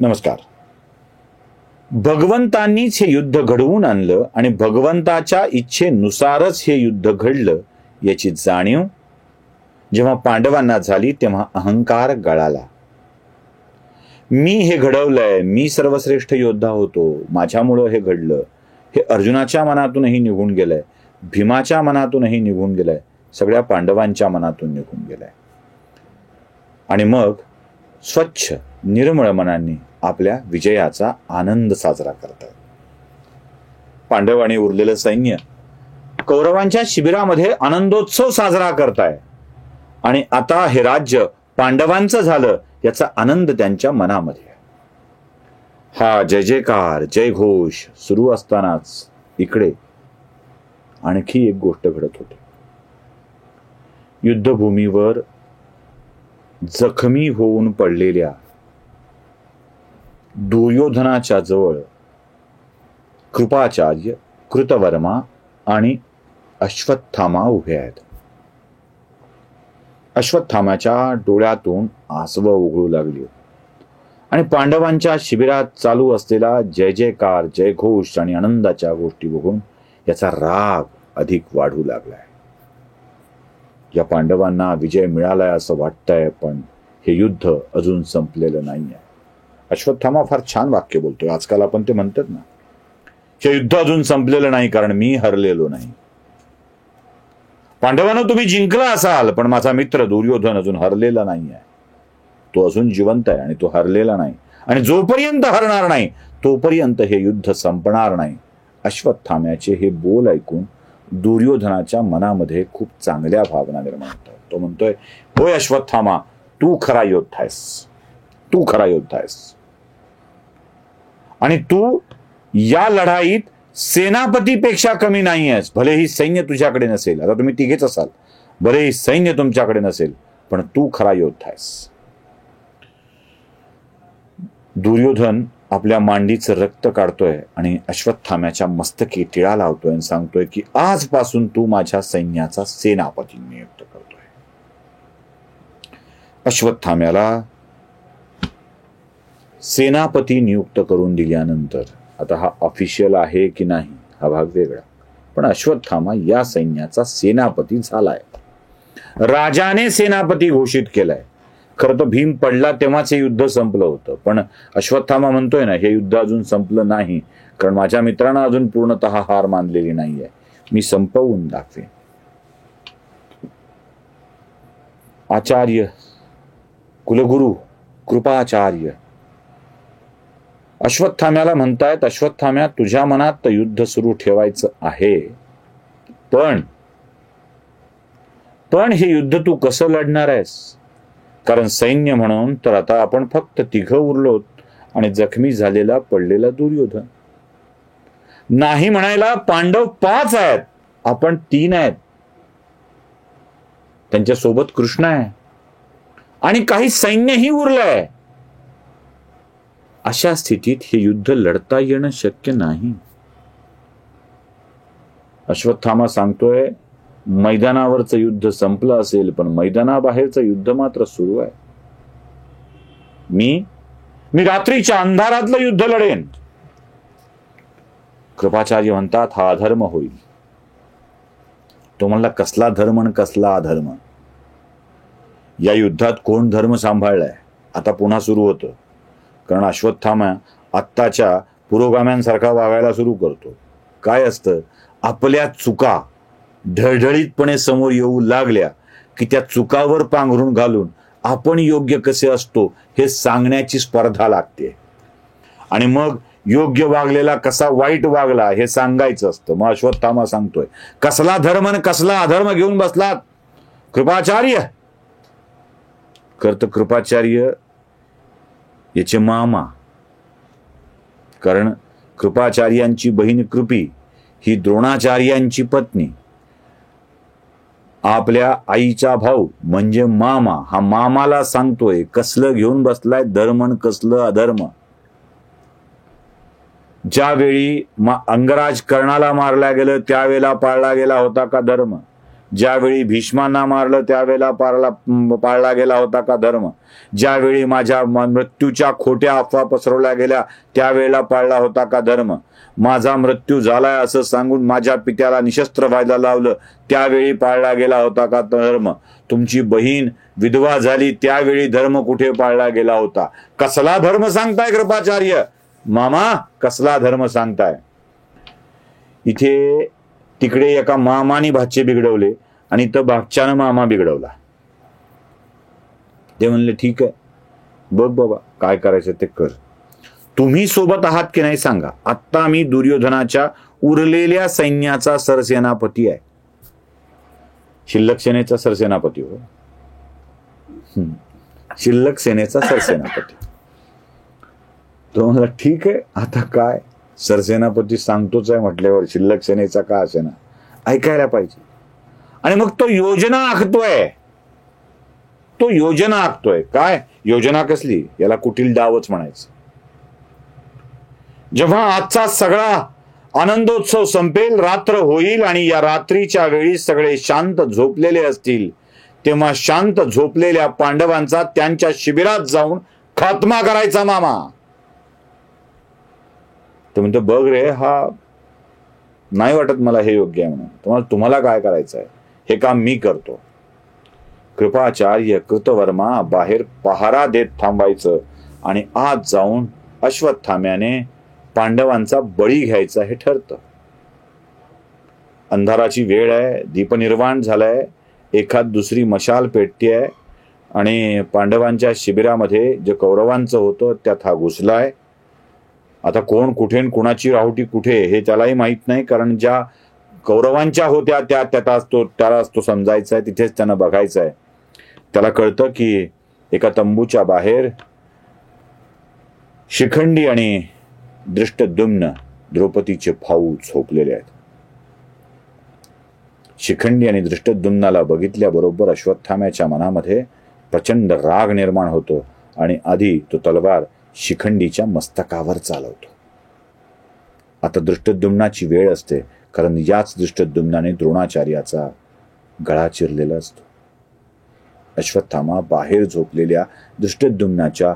नमस्कार. भगवंतांनीच हे युद्ध घडवून आणलं आणि भगवंताच्या इच्छेनुसारच हे युद्ध घडलं याची जाणीव जेव्हा पांडवांना झाली तेव्हा अहंकार गळाला. मी हे घडवलंय, मी सर्वश्रेष्ठ योद्धा होतो, माझ्यामुळं हे घडलं, हे अर्जुनाच्या मनातूनही निघून गेलंय, भीमाच्या मनातूनही निघून गेलंय, सगळ्या पांडवांच्या मनातून निघून गेलंय. आणि मग स्वच्छ निर्मळ मनाने आपल्या विजयाचा आनंद साजरा करतात. पांडव आणि उरलेलं सैन्य कौरवांच्या शिबिरामध्ये आनंदोत्सव साजरा करताय आणि आता हे राज्य पांडवांचं झालं याचा आनंद त्यांच्या मनामध्ये आहे. हा जय जयकार जय घोष सुरू असतानाच इकडे आणखी एक गोष्ट घडत होती. युद्धभूमीवर जखमी होऊन पडलेल्या दुर्योधनाच्या जवळ कृपाचार्य, कृतवर्मा आणि अश्वत्थामा उभे आहेत. अश्वत्थामाच्या डोळ्यातून आसवं उघळू लागली आणि पांडवांच्या शिबिरात चालू असलेला जय जयकार जय घोष आणि आनंदाच्या गोष्टी बघून याचा राग अधिक वाढू लागलाय. या पांडवांना विजय मिळालाय असं वाटतंय, पण हे युद्ध अजून संपलेलं नाहीये. अश्वत्थामा फार छान वाक्य बोलतोय. आजकाल आपण ते म्हणतात ना, हे युद्ध अजून संपलेलं नाही कारण मी हरलेलो नाही. पांडवांना तुम्ही जिंकला असाल, पण माझा मित्र दुर्योधन अजून हरलेला नाही आहे. तो अजून जिवंत आहे आणि तो हरलेला नाही, आणि जोपर्यंत हरणार नाही तोपर्यंत हे युद्ध संपणार नाही. अश्वत्थाम्याचे हे बोल ऐकून दुर्योधनाच्या मनामध्ये खूप चांगल्या भावना निर्माण होतात. तो म्हणतोय, होय अश्वत्थामा, तू खरा योद्धा आहेस, तू खरा योद्धा आहेस, आणि तू या लढाईत सेनापतीपेक्षा कमी नाही आहेस. भले ही सैन्य तुझ्याकडे नसेल, आता तुम्ही तिघेच असाल, भले ही सैन्य तुमच्याकडे नसेल, पण तू खरा योद्धा आहेस. दुर्योधन आपल्या मांडीचं रक्त काढतोय आणि अश्वत्थाम्याच्या मस्तकी टिळा लावतोय आणि सांगतोय की आजपासून तू माझ्या सैन्याचा सेनापती नियुक्त करतोय. अश्वत्थाम्याला सेनापती नियुक्त करून दिल्यानंतर, आता हा ऑफिशियल आहे की नाही हा भाग वेगळा, पण अश्वत्थामा या सैन्याचा सेनापती झालाय. राजाने सेनापती घोषित केलाय. खरं तर भीम पडला तेव्हाच हे युद्ध संपलं होतं, पण अश्वत्थामा म्हणतोय ना, हे युद्ध अजून संपलं नाही कारण माझ्या मित्रांना अजून पूर्णतः हार मानलेली नाहीये, मी संपवून दाखवेन. आचार्य, कुलगुरू, कृपाचार्य अश्वत्थाम्याला म्हणतायत, अश्वत्थाम्या, तुझ्या मनात तर युद्ध सुरू ठेवायचं आहे, पण हे युद्ध तू कसं लढणार आहेस? कारण सैन्य म्हणून तर आता आपण फक्त 3 उरलोत आणि जखमी झालेला पडलेला दुर्योधन. नाही म्हणायला पांडव 5 आहेत, आपण 3 आहेत. त्यांच्या सोबत कृष्ण आहे आणि काही सैन्यही उरलंय. अशा स्थितीत हे युद्ध लढता येणं शक्य नाही. अश्वत्थामा सांगतोय, मैदानावरचं युद्ध संपलं असेल, पण मैदानाबाहेरचं युद्ध मात्र सुरू आहे. मी रात्रीच्या अंधारातलं युद्ध लढेन. कृपाचार्य म्हणतात, हा अधर्म होईल. तो म्हणला, कसला धर्म आणि कसला अधर्म? या युद्धात कोण धर्म सांभाळलाय? आता पुन्हा सुरू होतं, कारण अश्वत्थामा आत्ताच्या पुरोगाम्यांसारखा वागायला सुरू करतो. काय असतं, आपल्या चुका ढळढळीतपणे समोर येऊ लागल्या की त्या चुकावर पांघरून घालून आपण योग्य कसे असतो हे सांगण्याची स्पर्धा लागते, आणि मग योग्य वागलेला कसा वाईट वागला हे सांगायचं असतं. मग अश्वत्थामा सांगतोय, कसला धर्म आणि कसला अधर्म घेऊन बसलात कृपाचार्य? कृपाचार्य याचे मामा, कारण कृपाचार्यांची बहीण कृपी ही द्रोणाचार्यांची पत्नी, आपल्या आईचा भाऊ म्हणजे मामा. हा मामाला सांगतोय, कसलं घेऊन बसलाय धर्म आणि कसलं अधर्म? ज्यावेळी अंगराज कर्णाला मारला गेलं त्यावेळेला पाळला गेला होता का धर्म? ज्यावेळी भीष्मांना मारलं त्यावेळेला पाळला गेला होता का धर्म? ज्यावेळी माझ्या मृत्यूच्या खोट्या अफवा पसरवल्या गेल्या त्यावेळेला पाळला होता का धर्म? माझा मृत्यू झालाय असं सांगून माझ्या पित्याला निशस्त्र व्हायला लावलं त्यावेळी पाळला गेला होता का धर्म? तुमची बहीण विधवा झाली त्यावेळी धर्म कुठे पाळला गेला होता? कसला धर्म सांगताय कृपाचार्य? मामा कसला धर्म सांगताय? इथे तिकडे एका मामाने भाचे बिघडवले आणि इथं भाच्यानं मामा बिघडवला. ते म्हणले ठीक आहे, बघ बाबा काय करायचं ते कर. तुम्ही सोबत आहात की नाही सांगा. आत्ता मी दुर्योधनाच्या उरलेल्या सैन्याचा सरसेनापती आहे. शिल्लक सेनेचा सरसेनापती हो, शिल्लक सेनेचा सरसेनापती. तो म्हणला ठीक आहे, आता काय सरसेनापती सांगतोच आहे म्हटल्यावर शिल्लक सेनेचा का असेना, ऐकायला पाहिजे. आणि मग तो योजना आखतोय. काय योजना कसली? याला कुटील डावच म्हणायचं. जेव्हा आजचा सगळा आनंदोत्सव संपेल, रात्र होईल आणि या रात्रीच्या वेळी सगळे शांत झोपलेले असतील, तेव्हा शांत झोपलेल्या पांडवांचा त्यांच्या शिबिरात जाऊन खात्मा करायचा मामा. तो म्हणतो बघ रे, हा नाही वाटत मला हे योग्य आहे म्हणून. तुम्हाला काय करायचं आहे हे काम मी करतो. कृपाचार्य कृतवर्मा बाहेर पहारा देत थांबायचं आणि आत जाऊन अश्वत्थाम्याने पांडवांचा बळी घ्यायचा हे ठरतं. अंधाराची वेळ आहे, दीपनिर्वाण झालाय, एखाद दुसरी मशाल पेटतीये आणि पांडवांच्या शिबिरामध्ये जे कौरवांचं होतं त्यात हा घुसलाय. आता कोण कुठे कुणाची राहुटी कुठे हे त्यालाही माहित नाही, कारण ज्या कौरवांच्या होत्या त्यालाच तो समजायचा आहे, तिथेच त्यानं बघायचं आहे. त्याला कळतं की एका तंबूच्या बाहेर शिखंडी आणि दृष्टद्युम्न द्रौपदीचे भाऊ झोपलेले आहेत. शिखंडी आणि दृष्टद्युम्नाला बघितल्याबरोबर अश्वत्थाम्याच्या मनामध्ये प्रचंड राग निर्माण होतो आणि आधी तो तलवार शिखंडीच्या मस्तकावर चालवतो. आता दृष्टद्युम्नाची वेळ असते, कारण याच दृष्टद्युम्नाने द्रोणाचार्याचा गळा चिरलेला असतो. अश्वत्थामा बाहेर झोपलेल्या दृष्टद्युम्नाच्या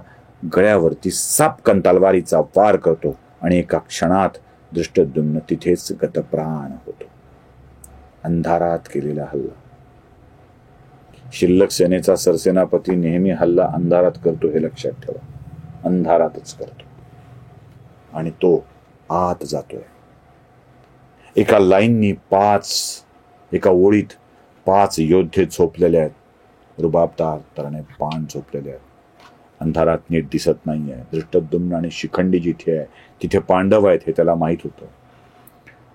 गळ्यावरती सापकन तलवारीचा वार करतो आणि एका क्षणात दृष्टद्युम्न तिथेच गतप्राण होतो. अंधारात केलेला हल्ला. शिल्लक सेनेचा सरसेनापती नेहमी हल्ला अंधारात करतो हे लक्षात ठेवा. अंधारातच करतो आणि तो आत जातोय. एका लाईननी एका ओळीत 5 योद्धे झोपलेले आहेत. रुबाबदार तराने बाण झोपलेले आहेत. अंधारात नीट दिसत नाहीये. दृष्टद्युम्न आणि शिखंडी जिथे आहे तिथे पांडव आहेत हे त्याला माहित होतं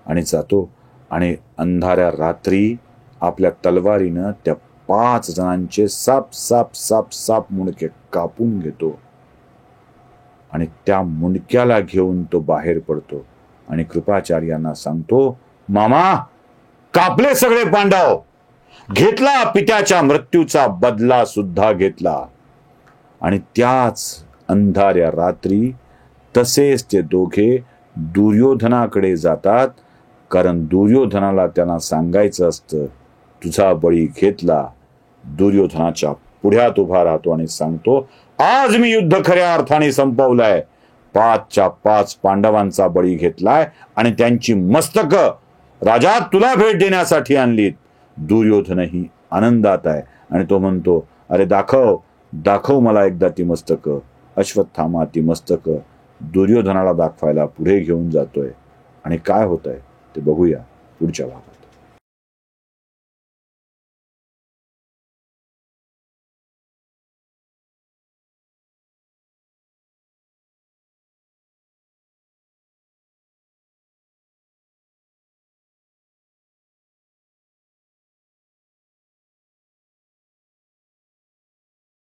आणि जातो आणि अंधाऱ्या रात्री आपल्या तलवारीनं त्या 5 जणांचे साप मुंडके कापून घेतो आणि त्या मुंडक्याला घेऊन तो बाहेर पडतो आणि कृपाचार्यांना सांगतो, मामा कापले सगळे पांडव, घेतला पित्याच्या मृत्यूचा बदला सुद्धा घेतला. आणि त्याच अंधाऱ्या रात्री तसेच ते दोघे दुर्योधनाकडे जातात, कारण दुर्योधनाला त्यांना सांगायचं असतं तुझा बळी घेतला. दुर्योधनाच्या पुढ्यात उभा राहतो आणि सांगतो, आज मी युद्ध खऱ्या अर्थाने संपवलंय. 5च्या 5 पांडवांचा बळी घेतलाय आणि त्यांची मस्तक राजा तुला भेट देण्यासाठी आणलीत. दुर्योधनही आनंदात आहे आणि तो म्हणतो, अरे दाखव मला एकदा ती मस्तक. अश्वत्थामा ती मस्तक दुर्योधनाला दाखवायला पुढे घेऊन जातोय आणि काय होतंय ते बघूया पुढच्या भागात.